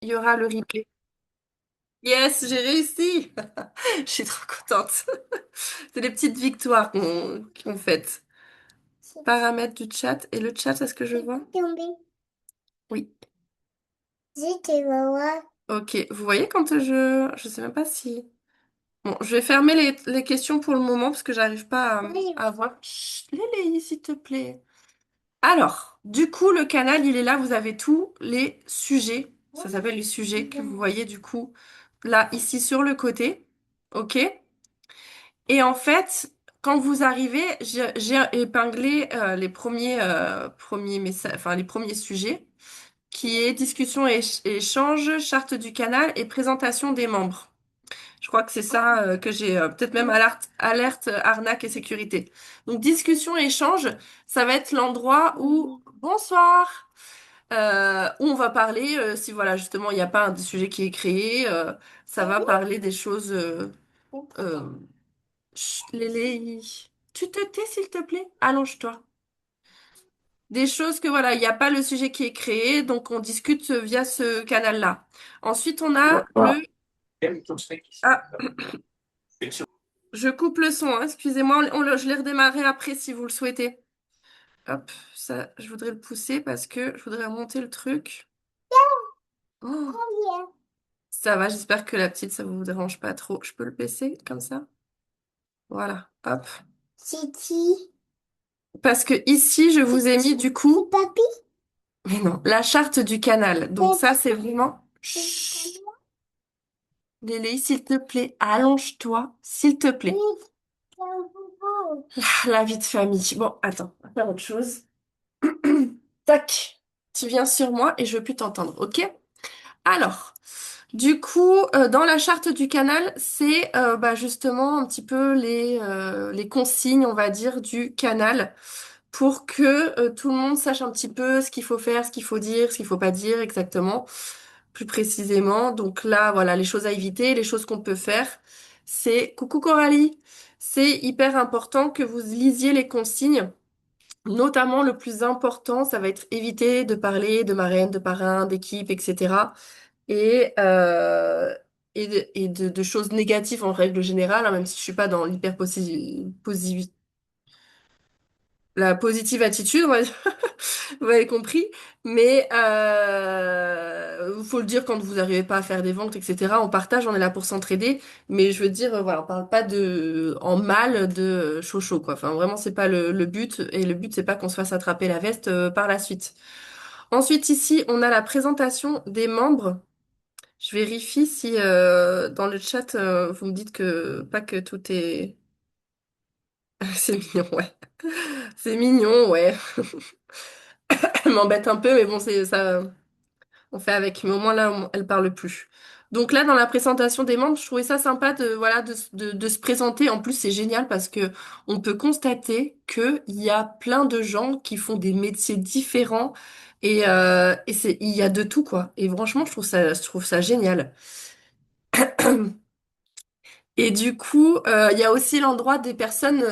il y aura le replay. Yes, j'ai réussi. Je suis trop contente. C'est des petites victoires qu'on fait. Paramètres du chat. Et le chat, est-ce que je vois? Oui. Ok. Vous voyez quand je... Je sais même pas si... Bon, je vais fermer les questions pour le moment parce que j'arrive pas à voir. Chut, Léléi, s'il te plaît. Alors, du coup, le canal, il est là. Vous avez tous les sujets. Ça s'appelle les sujets que vous voyez du coup là, ici sur le côté. OK? Et en fait, quand vous arrivez, j'ai épinglé les premiers messages, enfin les premiers sujets, qui est discussion et échange, charte du canal et présentation des membres. Je crois que c'est ça que j'ai, peut-être même alerte, arnaque et sécurité. Donc discussion et échange, ça va être l'endroit où bonsoir, où on va parler, si voilà justement il n'y a pas un sujet qui est créé, ça va parler des choses. Euh, Chut, Léléi, tu te tais s'il te plaît? Allonge-toi. Des choses que voilà, il n'y a pas le sujet qui est créé, donc on discute via ce canal-là. Ensuite, on a le... Ah, je coupe le son, hein, excusez-moi, je l'ai redémarré après si vous le souhaitez. Hop, ça, je voudrais le pousser parce que je voudrais remonter le truc. Oh, ça va, j'espère que la petite, ça vous dérange pas trop. Je peux le baisser comme ça? Voilà, hop. Parce que ici, je vous ai mis du coup... Mais non, la charte du canal. Donc ça, c'est vraiment... Chut, Léléi, s'il te plaît, allonge-toi, s'il te plaît. La vie de famille. Bon, attends, on va faire autre chose. Tac, tu viens sur moi et je veux plus t'entendre, ok? Alors, du coup, dans la charte du canal, c'est bah, justement un petit peu les consignes, on va dire, du canal pour que tout le monde sache un petit peu ce qu'il faut faire, ce qu'il faut dire, ce qu'il faut pas dire exactement, plus précisément. Donc là, voilà, les choses à éviter, les choses qu'on peut faire. C'est coucou Coralie, c'est hyper important que vous lisiez les consignes. Notamment, le plus important, ça va être éviter de parler de marraine, de parrain, d'équipe, etc. Et, de choses négatives en règle générale, hein, même si je suis pas dans la positive attitude, on va dire. Vous avez compris. Mais faut le dire quand vous n'arrivez pas à faire des ventes, etc. On partage, on est là pour s'entraider. Mais je veux dire, voilà, on parle pas en mal de Chocho, quoi. Enfin, vraiment, c'est pas le but. Et le but, c'est pas qu'on se fasse attraper la veste par la suite. Ensuite, ici, on a la présentation des membres. Je vérifie si dans le chat, vous me dites que pas que tout est... C'est mignon, ouais. C'est mignon, ouais. Elle m'embête un peu, mais bon, c'est ça, on fait avec. Mais au moins là, elle parle plus. Donc là, dans la présentation des membres, je trouvais ça sympa de voilà de se présenter. En plus, c'est génial parce que on peut constater que il y a plein de gens qui font des métiers différents et il y a de tout quoi. Et franchement, je trouve ça génial. Et du coup, il y a aussi l'endroit des personnes,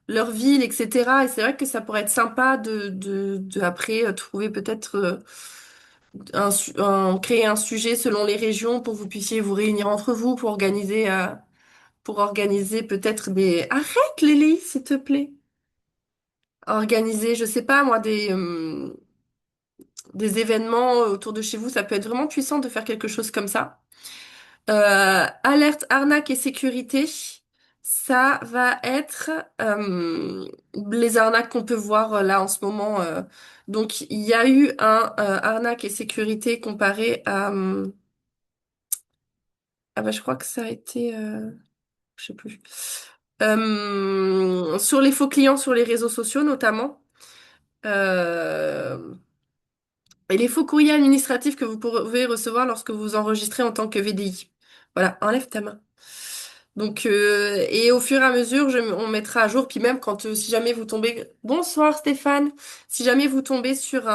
leur ville, etc. Et c'est vrai que ça pourrait être sympa de après trouver peut-être créer un sujet selon les régions pour que vous puissiez vous réunir entre vous pour organiser peut-être des... Arrête, Lélie, s'il te plaît. Organiser, je sais pas moi, des événements autour de chez vous. Ça peut être vraiment puissant de faire quelque chose comme ça. Alerte, arnaque et sécurité, ça va être les arnaques qu'on peut voir là en ce moment. Donc, il y a eu un arnaque et sécurité comparé à... ah bah, je crois que ça a été... je sais plus. Sur les faux clients sur les réseaux sociaux notamment. Euh, et les faux courriers administratifs que vous pouvez recevoir lorsque vous enregistrez en tant que VDI. Voilà, enlève ta main. Donc, et au fur et à mesure, on mettra à jour. Puis même quand, si jamais vous tombez, bonsoir Stéphane, si jamais vous tombez sur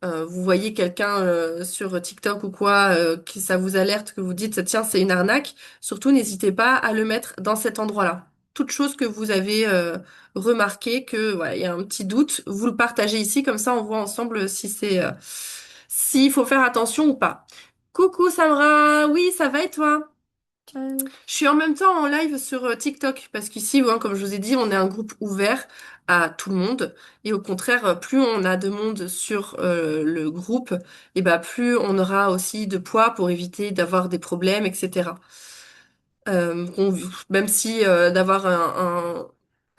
vous voyez quelqu'un sur TikTok ou quoi, qui ça vous alerte, que vous dites, tiens, c'est une arnaque, surtout n'hésitez pas à le mettre dans cet endroit-là. Toute chose que vous avez remarqué que, voilà, il y a un petit doute, vous le partagez ici, comme ça on voit ensemble s'il faut faire attention ou pas. Coucou Samra, oui, ça va et toi? Je suis en même temps en live sur TikTok parce qu'ici, ouais, comme je vous ai dit, on est un groupe ouvert à tout le monde. Et au contraire, plus on a de monde sur le groupe, et ben plus on aura aussi de poids pour éviter d'avoir des problèmes, etc. Même si d'avoir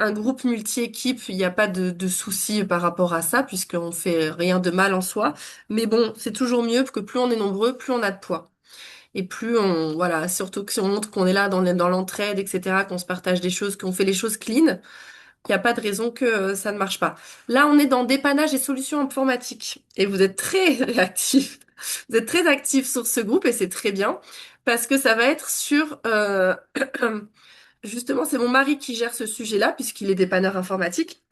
un groupe multi-équipe, il n'y a pas de souci par rapport à ça, puisqu'on fait rien de mal en soi. Mais bon, c'est toujours mieux parce que plus on est nombreux, plus on a de poids. Et plus on, voilà, surtout que si on montre qu'on est là dans l'entraide, etc., qu'on se partage des choses, qu'on fait les choses clean, il n'y a pas de raison que ça ne marche pas. Là, on est dans dépannage et solutions informatiques. Et vous êtes très réactifs. Vous êtes très actifs sur ce groupe et c'est très bien parce que ça va être sur... justement, c'est mon mari qui gère ce sujet-là puisqu'il est dépanneur informatique.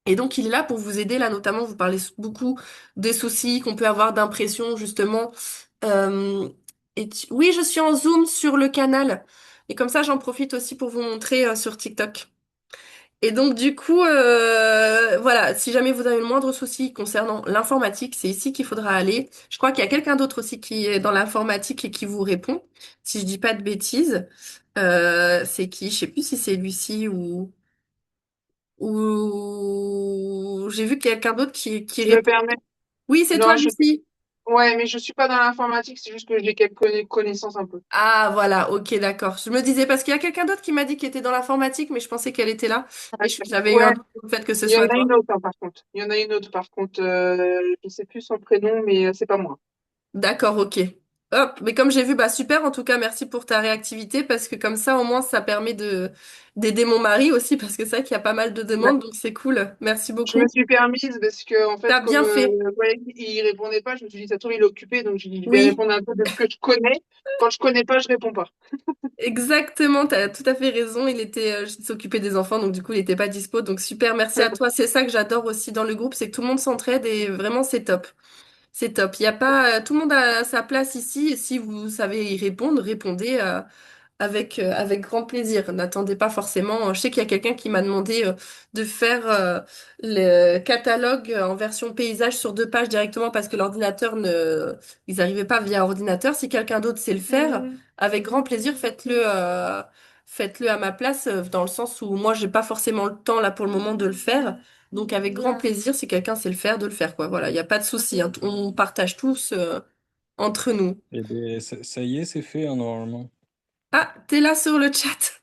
Et donc, il est là pour vous aider. Là, notamment, vous parlez beaucoup des soucis qu'on peut avoir d'impression, justement. Euh, oui, je suis en Zoom sur le canal. Et comme ça, j'en profite aussi pour vous montrer sur TikTok. Et donc, du coup, voilà, si jamais vous avez le moindre souci concernant l'informatique, c'est ici qu'il faudra aller. Je crois qu'il y a quelqu'un d'autre aussi qui est dans l'informatique et qui vous répond. Si je dis pas de bêtises, c'est qui? Je sais plus si c'est Lucie ou j'ai vu quelqu'un d'autre qui Je me répond. permets. Oui, c'est toi, Non, Lucie. ouais, mais je suis pas dans l'informatique, c'est juste que j'ai quelques connaissances un peu. Ah, voilà, ok, d'accord. Je me disais, parce qu'il y a quelqu'un d'autre qui m'a dit qu'il était dans l'informatique, mais je pensais qu'elle était là. Et j'avais eu un Ouais, doute sur le fait que ce il y en soit a toi. une autre, hein, par contre. Il y en a une autre, par contre. Je sais plus son prénom, mais c'est pas moi. D'accord, ok. Hop, mais comme j'ai vu, bah super, en tout cas, merci pour ta réactivité, parce que comme ça, au moins, ça permet d'aider mon mari aussi, parce que c'est vrai qu'il y a pas mal de Ouais. demandes, donc c'est cool. Merci Je me beaucoup. suis permise parce que, en fait, T'as comme bien fait. ouais, il répondait pas, je me suis dit, ça se trouve, il est occupé, donc j'ai dit, je vais Oui, répondre un peu de ce que je connais. Quand je connais pas, je réponds pas. exactement, t'as tout à fait raison. Il était, s'occupait des enfants, donc du coup, il était pas dispo. Donc super, merci à toi. C'est ça que j'adore aussi dans le groupe, c'est que tout le monde s'entraide et vraiment, c'est top. C'est top. Il y a pas, tout le monde a sa place ici. Et si vous savez y répondre, répondez avec grand plaisir. N'attendez pas forcément. Je sais qu'il y a quelqu'un qui m'a demandé de faire le catalogue en version paysage sur 2 pages directement parce que l'ordinateur ne, ils n'arrivaient pas via ordinateur. Si quelqu'un d'autre sait le faire, avec grand plaisir, faites-le à ma place dans le sens où moi j'ai pas forcément le temps là pour le moment de le faire. Donc avec grand plaisir, si quelqu'un sait le faire, de le faire quoi. Voilà, il n'y a pas de souci, hein. On partage tous entre nous. Eh bien, ça y est, c'est fait, hein, normalement. Ah, t'es là sur le chat.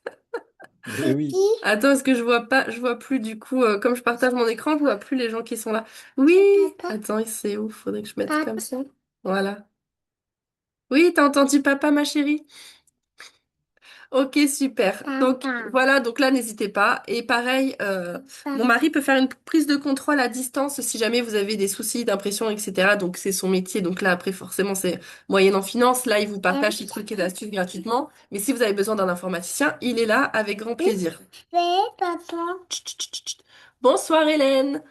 Eh oui. Attends, est-ce que je vois pas, je vois plus du coup, comme je partage mon écran, je vois plus les gens qui sont là. Oui! Attends, c'est où? Faudrait que je mette comme ça. Voilà. Oui, t'as entendu papa, ma chérie? Ok, super. Donc voilà, donc là, n'hésitez pas. Et pareil, mon mari peut faire une prise de contrôle à distance si jamais vous avez des soucis d'impression, etc. Donc c'est son métier. Donc là, après, forcément, c'est moyenne en finance. Là, il vous partage ses trucs et ses astuces gratuitement. Mais si vous avez besoin d'un informaticien, il est là avec grand plaisir. Chut, chut, chut, chut. Bonsoir Hélène.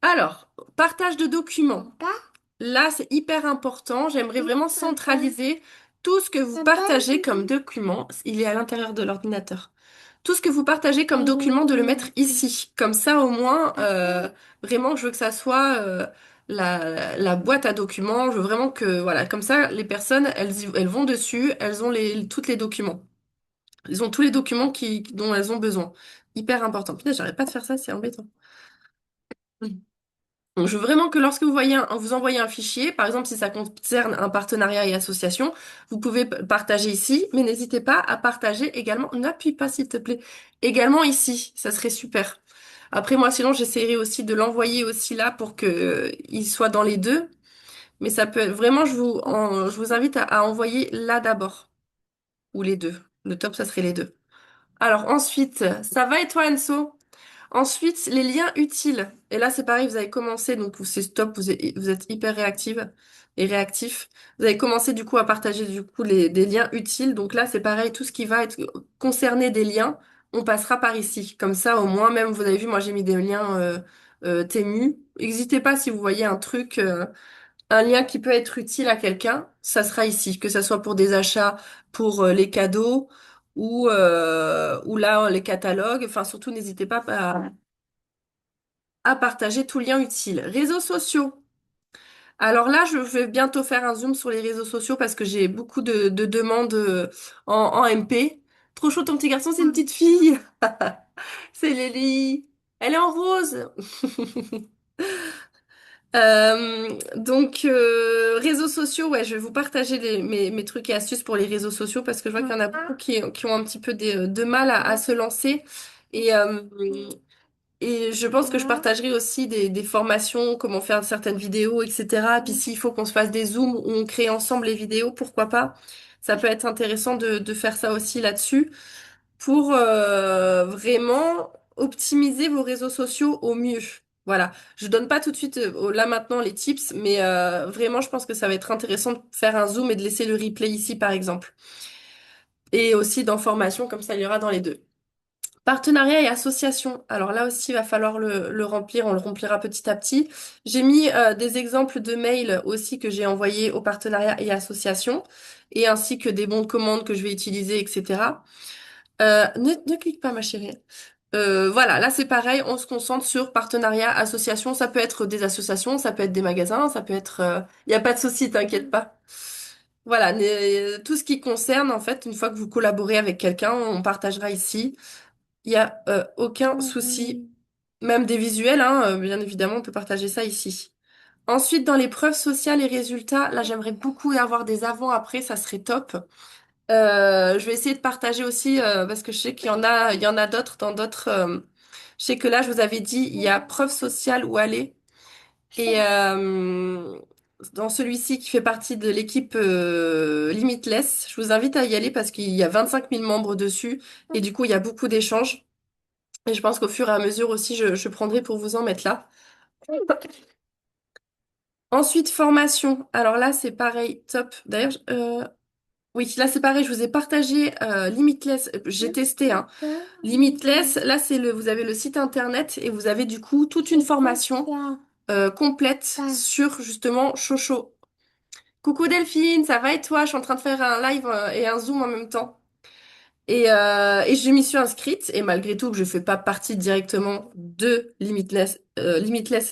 Alors, partage de documents. Là, c'est hyper important. J'aimerais vraiment centraliser tout ce que vous partagez comme document. Il est à l'intérieur de l'ordinateur. Tout ce que vous partagez comme document, de le mettre ici. Comme ça, au moins, vraiment, je veux que ça soit la boîte à documents. Je veux vraiment que, voilà, comme ça, les personnes, elles vont dessus, elles ont toutes les documents. Ils ont tous les documents dont elles ont besoin. Hyper important. Putain, j'arrête pas de faire ça, c'est embêtant. Donc, je veux vraiment que lorsque vous envoyez un fichier, par exemple si ça concerne un partenariat et association, vous pouvez partager ici, mais n'hésitez pas à partager également, n'appuie pas s'il te plaît, également ici, ça serait super. Après moi sinon j'essaierai aussi de l'envoyer aussi là pour que il soit dans les deux, mais ça peut être vraiment je vous invite à envoyer là d'abord, ou les deux. Le top ça serait les deux. Alors ensuite, ça va et toi Enso? Ensuite, les liens utiles. Et là, c'est pareil, vous avez commencé, donc c'est stop, vous êtes hyper réactive et réactif. Vous avez commencé du coup à partager du coup des liens utiles. Donc là, c'est pareil, tout ce qui va être concerné des liens, on passera par ici. Comme ça, au moins, même, vous avez vu, moi j'ai mis des liens Temu. N'hésitez pas si vous voyez un truc, un lien qui peut être utile à quelqu'un, ça sera ici. Que ça soit pour des achats, pour les cadeaux ou là, les catalogues. Enfin, surtout, n'hésitez pas à partager tout lien utile. Réseaux sociaux. Alors là, je vais bientôt faire un zoom sur les réseaux sociaux parce que j'ai beaucoup de demandes en MP. Trop chaud ton petit garçon, c'est une petite fille. C'est Lélie. Elle est en rose. Réseaux sociaux, ouais, je vais vous partager mes trucs et astuces pour les réseaux sociaux parce que je vois qu'il y en a beaucoup qui ont un petit peu de mal à se lancer. Et, euh, et je pense que je partagerai aussi des formations, comment faire certaines vidéos, etc. Puis s'il faut qu'on se fasse des zooms où on crée ensemble les vidéos, pourquoi pas? Ça peut être intéressant de faire ça aussi là-dessus pour vraiment optimiser vos réseaux sociaux au mieux. Voilà. Je donne pas tout de suite là maintenant les tips, mais vraiment je pense que ça va être intéressant de faire un zoom et de laisser le replay ici par exemple. Et aussi d'informations comme ça il y aura dans les deux. Partenariat et association. Alors là aussi, il va falloir le remplir. On le remplira petit à petit. J'ai mis des exemples de mails aussi que j'ai envoyés aux partenariats et associations, et ainsi que des bons de commande que je vais utiliser, etc. Ne clique pas, ma chérie. Voilà, là c'est pareil, on se concentre sur partenariat, association. Ça peut être des associations, ça peut être des magasins, ça peut être... Il n'y a pas de souci, t'inquiète pas. Voilà, tout ce qui concerne, en fait, une fois que vous collaborez avec quelqu'un, on partagera ici. Il n'y a aucun souci, même des visuels, hein, bien évidemment, on peut partager ça ici. Ensuite, dans les preuves sociales et résultats, là, j'aimerais beaucoup avoir des avant-après, ça serait top. Je vais essayer de partager aussi, parce que je sais il y en a d'autres dans d'autres. Je sais que là, je vous avais dit, il y a preuve sociale où aller. Et dans celui-ci qui fait partie de l'équipe Limitless, je vous invite à y aller parce qu'il y a 25 000 membres dessus. Et du coup, il y a beaucoup d'échanges. Et je pense qu'au fur et à mesure aussi, je prendrai pour vous en mettre là. Ensuite, formation. Alors là, c'est pareil, top. D'ailleurs, oui, là, c'est pareil, je vous ai partagé Limitless. J'ai testé, hein. Limitless, là, vous avez le site internet et vous avez du coup toute une formation complète sur justement Chocho. Coucou Delphine, ça va et toi? Je suis en train de faire un live et un zoom en même temps. Et je m'y suis inscrite, et malgré tout que je fais pas partie directement de Limitless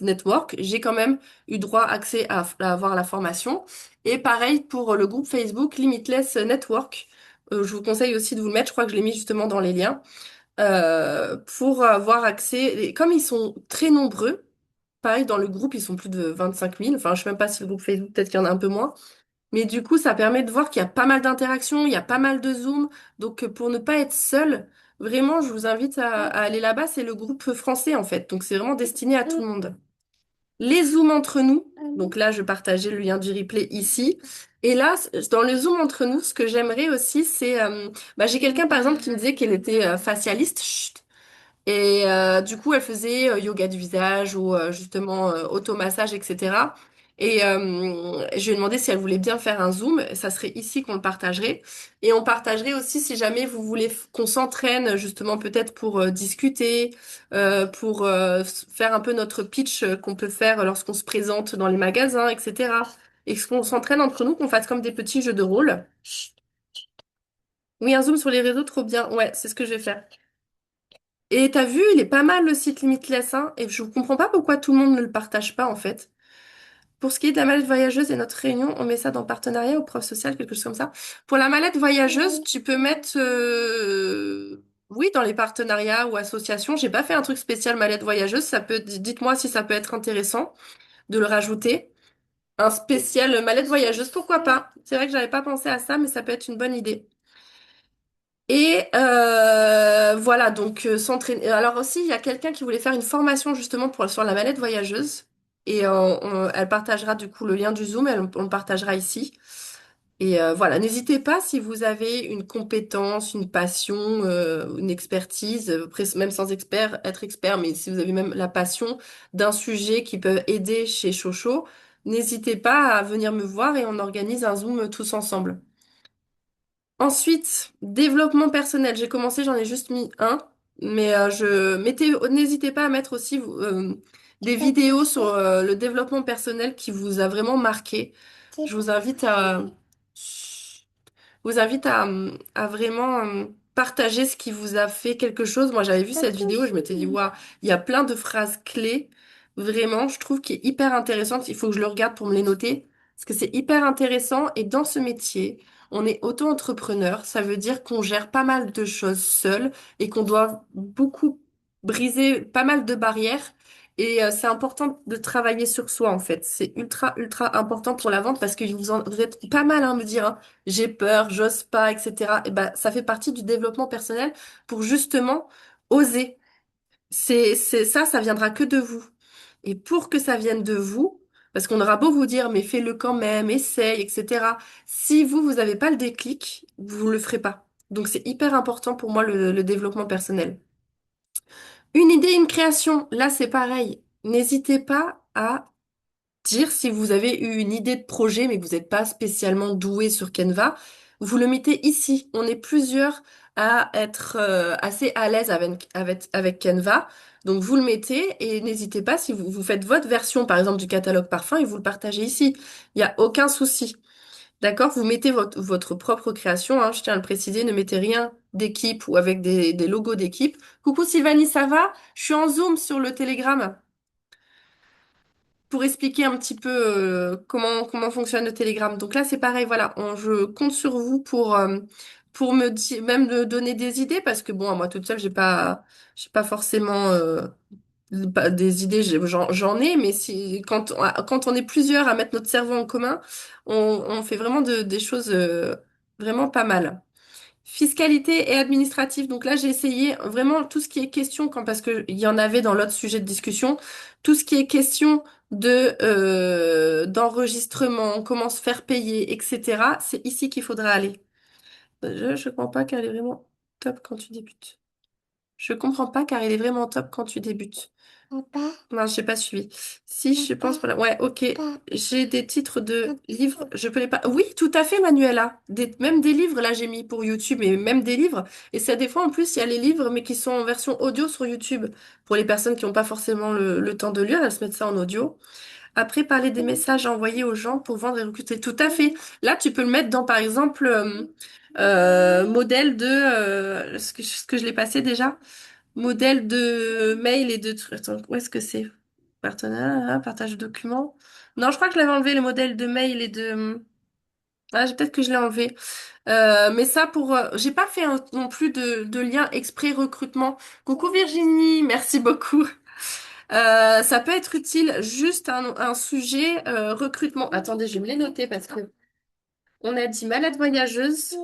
Network, j'ai quand même eu droit accès à avoir la formation. Et pareil pour le groupe Facebook Limitless Network. Je vous conseille aussi de vous le mettre, je crois que je l'ai mis justement dans les liens, pour avoir accès. Et comme ils sont très nombreux, pareil dans le groupe, ils sont plus de 25 000, enfin je sais même pas si le groupe Facebook, peut-être qu'il y en a un peu moins. Mais du coup, ça permet de voir qu'il y a pas mal d'interactions, il y a pas mal de Zoom. Donc, pour ne pas être seul, vraiment, je vous invite à aller là-bas. C'est le groupe français, en fait. Donc, c'est vraiment destiné à tout le monde. Les Zooms entre nous. Donc là, je partageais le lien du replay ici. Et là, dans le Zoom entre nous, ce que j'aimerais aussi, c'est... j'ai quelqu'un, par exemple, qui me disait qu'elle était facialiste. Chut. Et du coup, elle faisait yoga du visage ou justement automassage, etc. Et je lui ai demandé si elle voulait bien faire un Zoom. Ça serait ici qu'on le partagerait. Et on partagerait aussi si jamais vous voulez qu'on s'entraîne justement peut-être pour discuter, pour faire un peu notre pitch qu'on peut faire lorsqu'on se présente dans les magasins, etc. Et qu'on s'entraîne entre nous, qu'on fasse comme des petits jeux de rôle. Oui, un Zoom sur les réseaux, trop bien. Ouais, c'est ce que je vais faire. Et t'as vu, il est pas mal le site Limitless, hein, et je comprends pas pourquoi tout le monde ne le partage pas en fait. Pour ce qui est de la mallette voyageuse et notre réunion, on met ça dans partenariat ou preuve sociale, quelque chose comme ça. Pour la mallette voyageuse, tu peux mettre, oui, dans les partenariats ou associations. J'ai pas fait un truc spécial mallette voyageuse. Dites-moi si ça peut être intéressant de le rajouter. Un spécial mallette voyageuse, pourquoi pas? C'est vrai que j'avais pas pensé à ça, mais ça peut être une bonne idée. Et voilà, donc s'entraîner. Alors aussi, il y a quelqu'un qui voulait faire une formation justement sur la mallette voyageuse. Et elle partagera du coup le lien du Zoom, on le partagera ici. Et voilà, n'hésitez pas si vous avez une compétence, une passion, une expertise, même sans être expert, mais si vous avez même la passion d'un sujet qui peut aider chez Chocho, n'hésitez pas à venir me voir et on organise un Zoom tous ensemble. Ensuite, développement personnel. J'ai commencé, j'en ai juste mis un, mais n'hésitez pas à mettre aussi des vidéos sur le développement personnel qui vous a vraiment marqué. Je vous invite à vraiment partager ce qui vous a fait quelque chose. Moi, j'avais vu cette vidéo et je m'étais dit, waouh, il y a plein de phrases clés vraiment, je trouve, qui est hyper intéressante. Il faut que je le regarde pour me les noter, parce que c'est hyper intéressant. Et dans ce métier, on est auto-entrepreneur. Ça veut dire qu'on gère pas mal de choses seul et qu'on doit beaucoup briser pas mal de barrières. Et c'est important de travailler sur soi, en fait. C'est ultra, ultra important pour la vente parce que vous êtes pas mal à me dire, hein, j'ai peur, j'ose pas, etc. Et ben, ça fait partie du développement personnel pour justement oser. Ça viendra que de vous. Et pour que ça vienne de vous, parce qu'on aura beau vous dire, mais fais-le quand même, essaye, etc. Si vous n'avez pas le déclic, vous ne le ferez pas. Donc c'est hyper important pour moi le développement personnel. Une idée, une création, là c'est pareil. N'hésitez pas à dire si vous avez eu une idée de projet mais que vous n'êtes pas spécialement doué sur Canva, vous le mettez ici. On est plusieurs à être assez à l'aise avec Canva. Donc vous le mettez et n'hésitez pas si vous faites votre version par exemple du catalogue parfum et vous le partagez ici. Il n'y a aucun souci. D'accord? Vous mettez votre propre création, hein, je tiens à le préciser, ne mettez rien d'équipe ou avec des logos d'équipe. Coucou Sylvanie, ça va? Je suis en Zoom sur le Telegram pour expliquer un petit peu comment fonctionne le Telegram. Donc là, c'est pareil, voilà, je compte sur vous pour me dire, même me donner des idées, parce que bon, moi toute seule, j'ai pas forcément pas des idées, j'en ai, mais si quand on est plusieurs à mettre notre cerveau en commun, on fait vraiment des choses vraiment pas mal. Fiscalité et administratif. Donc là, j'ai essayé vraiment tout ce qui est question, parce que il y en avait dans l'autre sujet de discussion, tout ce qui est question d'enregistrement, comment se faire payer, etc. C'est ici qu'il faudra aller. Je comprends pas car elle est vraiment top quand tu débutes. Je comprends pas car il est vraiment top quand tu débutes. Non, j'ai pas suivi. Si, je pense, voilà. Ouais, ok. J'ai des titres de livres, je peux les pas. Oui, tout à fait, Manuela. Même des livres, là, j'ai mis pour YouTube, et même des livres. Et ça, des fois, en plus, il y a les livres, mais qui sont en version audio sur YouTube. Pour les personnes qui n'ont pas forcément le temps de lire, elles se mettent ça en audio. Après, parler des messages envoyés aux gens pour vendre et recruter. Tout à fait. Là, tu peux le mettre dans, par exemple, modèle de... ce que je l'ai passé déjà? Modèle de mail et de trucs. Attends, où est-ce que c'est? Partenariat, partage de documents. Non, je crois que je l'avais enlevé, le modèle de mail et de... Ah, peut-être que je l'ai enlevé. Mais ça pour... j'ai pas fait non plus de lien exprès recrutement. Coucou Virginie, merci beaucoup. Ça peut être utile, juste un sujet recrutement. Attendez, je vais me les noter parce que on a dit malade voyageuse.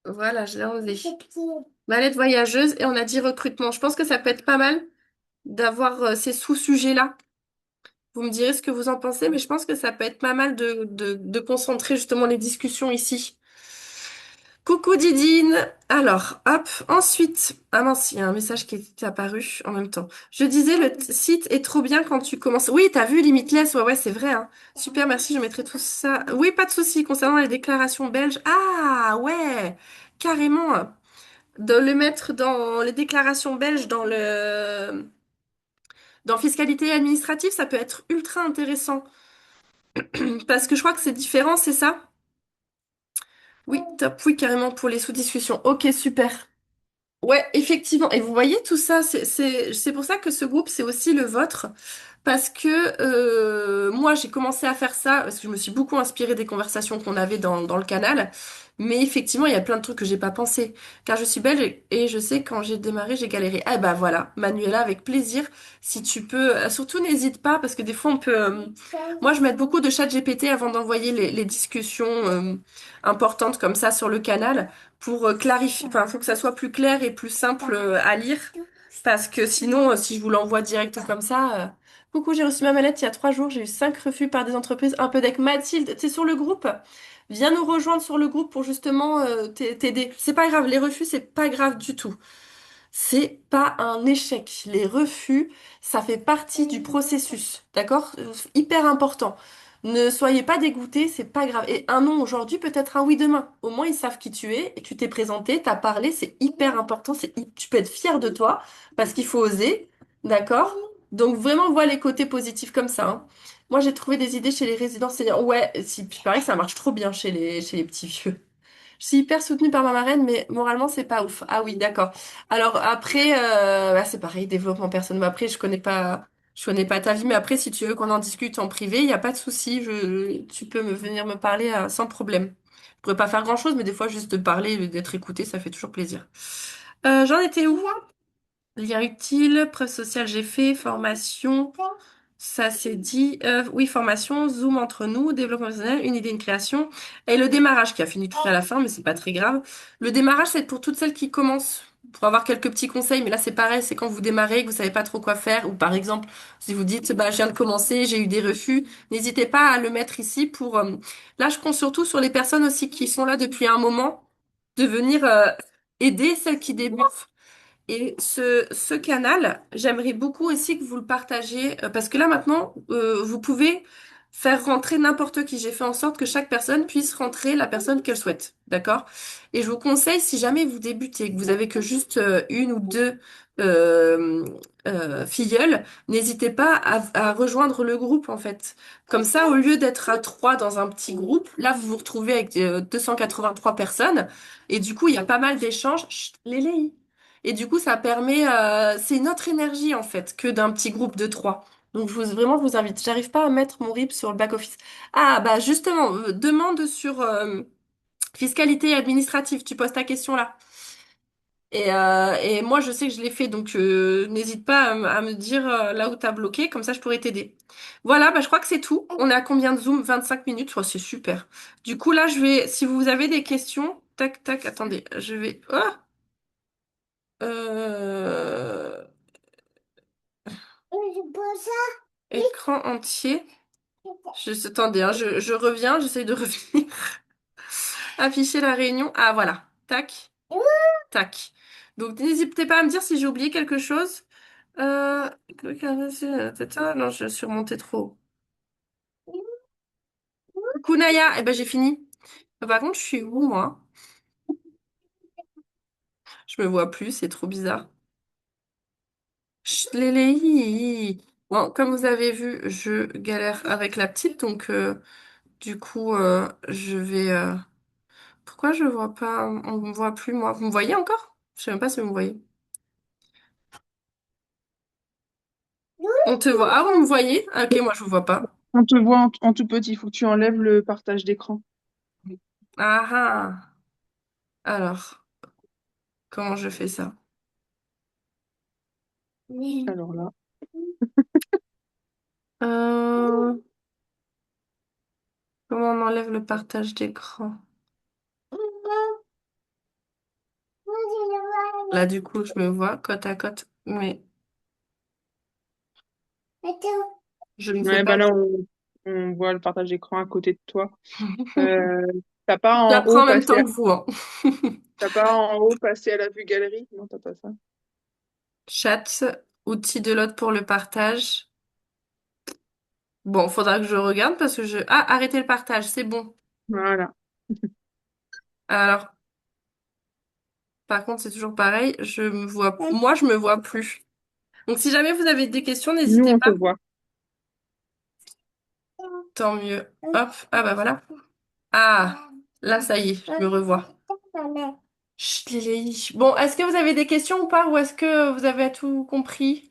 Voilà, je l'ai enlevé. Mallette voyageuse et on a dit recrutement. Je pense que ça peut être pas mal d'avoir ces sous-sujets-là. Vous me direz ce que vous en pensez, mais je pense que ça peut être pas mal de concentrer justement les discussions ici. Coucou Didine. Alors, hop, ensuite. Ah mince, il y a un message qui est apparu en même temps. Je disais, site est trop bien quand tu commences. Oui, t'as vu Limitless, ouais, ouais, c'est vrai, hein. Super, merci, je mettrai tout ça. Oui, pas de souci, concernant les déclarations belges. Ah, ouais, carrément. De le mettre dans les déclarations belges, dans fiscalité administrative, ça peut être ultra intéressant. Parce que je crois que c'est différent, c'est ça? Oui, top, oui, carrément pour les sous-discussions. Ok, super. Ouais, effectivement. Et vous voyez tout ça, c'est pour ça que ce groupe, c'est aussi le vôtre. Parce que moi, j'ai commencé à faire ça, parce que je me suis beaucoup inspirée des conversations qu'on avait dans le canal. Mais effectivement, il y a plein de trucs que j'ai pas pensé. Car je suis belge et je sais quand j'ai démarré, j'ai galéré. Ah bah voilà, Manuela, avec plaisir. Si tu peux, surtout n'hésite pas, parce que des fois on peut. Moi, je mets beaucoup de chat GPT avant d'envoyer les discussions importantes comme ça sur le canal pour clarifier. Enfin, faut que ça soit plus clair et plus simple à lire. Parce que sinon, si je vous l'envoie direct comme ça. Coucou, j'ai reçu ma mallette il y a 3 jours. J'ai eu 5 refus par des entreprises. Un peu deck. Mathilde, t'es sur le groupe? Viens nous rejoindre sur le groupe pour justement t'aider. C'est pas grave, les refus, c'est pas grave du tout. C'est pas un échec. Les refus, ça fait partie du processus. D'accord? Hyper important. Ne soyez pas dégoûtés, c'est pas grave. Et un non aujourd'hui peut être un oui demain. Au moins, ils savent qui tu es et tu t'es présenté, t'as parlé, c'est hyper important. Tu peux être fier de toi parce qu'il faut oser. D'accord? Donc vraiment, vois les côtés positifs comme ça, hein. Moi, j'ai trouvé des idées chez les résidents seniors. Ouais, si, il paraît que ça marche trop bien chez les petits vieux. Je suis hyper soutenue par ma marraine, mais moralement, c'est pas ouf. Ah oui, d'accord. Alors après, bah, c'est pareil, développement personnel. Après, je connais pas ta vie, mais après, si tu veux qu'on en discute en privé, il n'y a pas de souci. Tu peux venir me parler sans problème. Je pourrais pas faire grand-chose, mais des fois, juste de parler, d'être écouté, ça fait toujours plaisir. J'en étais où? Lien utile, preuve sociale, j'ai fait, formation. Ça c'est dit. Oui, formation, Zoom entre nous, développement personnel, une idée, une création. Et le démarrage qui a fini tout à la fin, mais c'est pas très grave. Le démarrage, c'est pour toutes celles qui commencent. Pour avoir quelques petits conseils, mais là c'est pareil, c'est quand vous démarrez, que vous savez pas trop quoi faire, ou par exemple, si vous dites, bah, je viens de commencer, j'ai eu des refus, n'hésitez pas à le mettre ici pour, là je compte surtout sur les personnes aussi qui sont là depuis un moment, de venir, aider celles qui débutent. Et ce canal, j'aimerais beaucoup aussi que vous le partagiez, parce que là maintenant, vous pouvez faire rentrer n'importe qui. J'ai fait en sorte que chaque personne puisse rentrer la personne qu'elle souhaite, d'accord? Et je vous conseille, si jamais vous débutez, que vous avez que juste une ou deux euh, filleuls, n'hésitez pas à rejoindre le groupe en fait. Comme ça, au lieu d'être à trois dans un petit groupe, là vous vous retrouvez avec 283 personnes, et du coup il y a pas mal d'échanges. Chut, Léléi. Et du coup, ça permet, c'est une autre énergie en fait que d'un petit groupe de trois. Donc vraiment, je vous invite. J'arrive pas à mettre mon RIB sur le back office. Ah bah justement, demande sur fiscalité administrative. Tu poses ta question là. Et moi, je sais que je l'ai fait, donc n'hésite pas à me dire là où t'as bloqué, comme ça je pourrais t'aider. Voilà, bah je crois que c'est tout. On est à combien de Zoom? 25 minutes. Oh, c'est super. Du coup là, je vais, si vous avez des questions, tac tac. Attendez, je vais. Oh euh, Écran entier. Attendez, hein, je reviens, j'essaye de revenir. Afficher la réunion. Ah, voilà. Tac, tac. Donc, n'hésitez pas à me dire si j'ai oublié quelque chose. Euh... Non, je suis remontée trop haut. Kunaya, eh ben, j'ai fini. Par contre, je suis où, moi? Je me vois plus, c'est trop bizarre. Chut, Léléi. Bon, comme vous avez vu, je galère avec la petite, donc du coup, je vais... Pourquoi je vois pas? On me voit plus, moi. Vous me voyez encore? Je sais même pas si vous me voyez. On te voit. Ah, vous me voyez? Ah, ok, moi je vous vois pas. On te voit en tout petit, il faut que tu enlèves le partage d'écran. Ah ah. Alors, comment je fais ça? Alors là, Euh, Comment on enlève le partage d'écran? Là, du coup, je me vois côte à côte, mais je ne sais ouais, bah pas. là, on voit le partage d'écran à côté de toi. Euh, t'as pas en J'apprends haut en même passé temps que vous, hein. t'as pas en haut passé à la vue galerie? Non, t'as pas ça. Chat, outil de l'autre pour le partage. Bon, faudra que je regarde parce que je... Ah, arrêtez le partage, c'est bon. Voilà. Alors, par contre, c'est toujours pareil. Moi, je me vois plus. Donc, si jamais vous avez des questions, Nous, n'hésitez on te pas. voit. Tant mieux. Hop. Ah, bah voilà. Ah, là, ça y est, je me revois. Chut, Lily. Bon, est-ce que vous avez des questions ou pas? Ou est-ce que vous avez tout compris?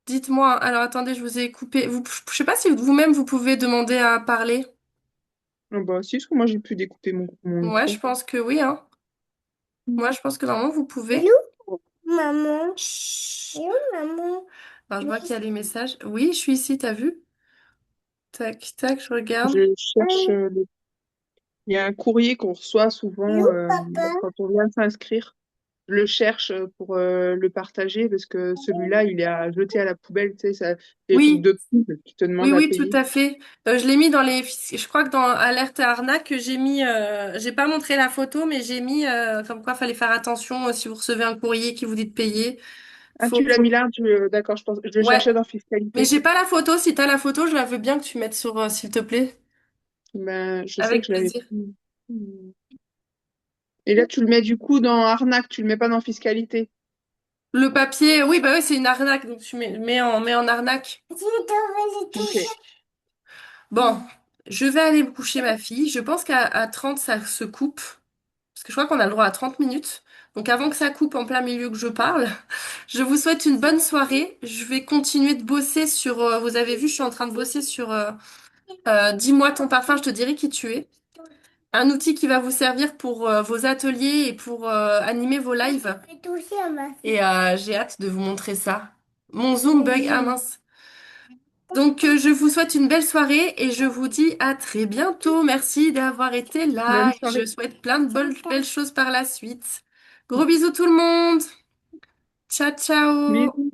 Dites-moi. Alors, attendez, je vous ai coupé. Je sais pas si vous-même, vous pouvez demander à parler. Ah bah, si, parce que moi, j'ai pu découper mon Ouais, je micro. pense que oui, hein. Moi, je pense que normalement, vous pouvez. Maman. Chut. Alors, je vois qu'il y a des messages. Oui, je suis ici, t'as vu? Tac, tac, je regarde. Je cherche il y a un courrier qu'on reçoit souvent quand on vient de s'inscrire. Je le cherche pour le partager parce que celui-là, il est à jeter à la poubelle, tu sais, ça, les trucs Oui, de pub qui te oui, demandent à oui, tout payer. à fait. Je l'ai mis dans les... Je crois que dans Alerte et Arnaque, j'ai mis... J'ai pas montré la photo, mais j'ai mis comme quoi fallait faire attention si vous recevez un courrier qui vous dit de payer. Ah, tu l'as Faut... mis là? D'accord, je le Ouais, cherchais dans mais fiscalité. j'ai pas la photo. Si t'as la photo, je la veux bien que tu mettes sur, s'il te plaît. Ben, je sais que Avec je l'avais plaisir. pris. Et là, tu le mets du coup dans arnaque, tu le mets pas dans fiscalité. Le papier, oui, bah oui, c'est une arnaque, donc mets en arnaque. Ok. Bon. Je vais aller me coucher, ma fille. Je pense qu'à 30, ça se coupe. Parce que je crois qu'on a le droit à 30 minutes. Donc avant que ça coupe en plein milieu que je parle, je vous souhaite une bonne soirée. Je vais continuer de bosser sur... vous avez vu, je suis en train de bosser sur Dis-moi ton parfum, je te dirai qui tu es. Un outil qui va vous servir pour vos ateliers et pour animer vos lives. Et j'ai hâte de vous montrer ça. Mon Zoom bug, ah mince. Donc je vous souhaite une belle soirée et je vous dis à très bientôt. Merci d'avoir été là. Bonne Et je soirée. souhaite plein de belles choses par la suite. Gros bisous tout le monde. Ciao, ciao. Bisous.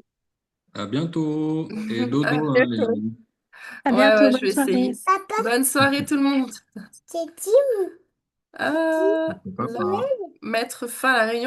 À bientôt. Et À dodo, bientôt. Lily. À Ouais, bientôt. ouais, je Bonne vais essayer. soirée. Bonne soirée tout le monde. Papa. Là, mettre fin à la réunion.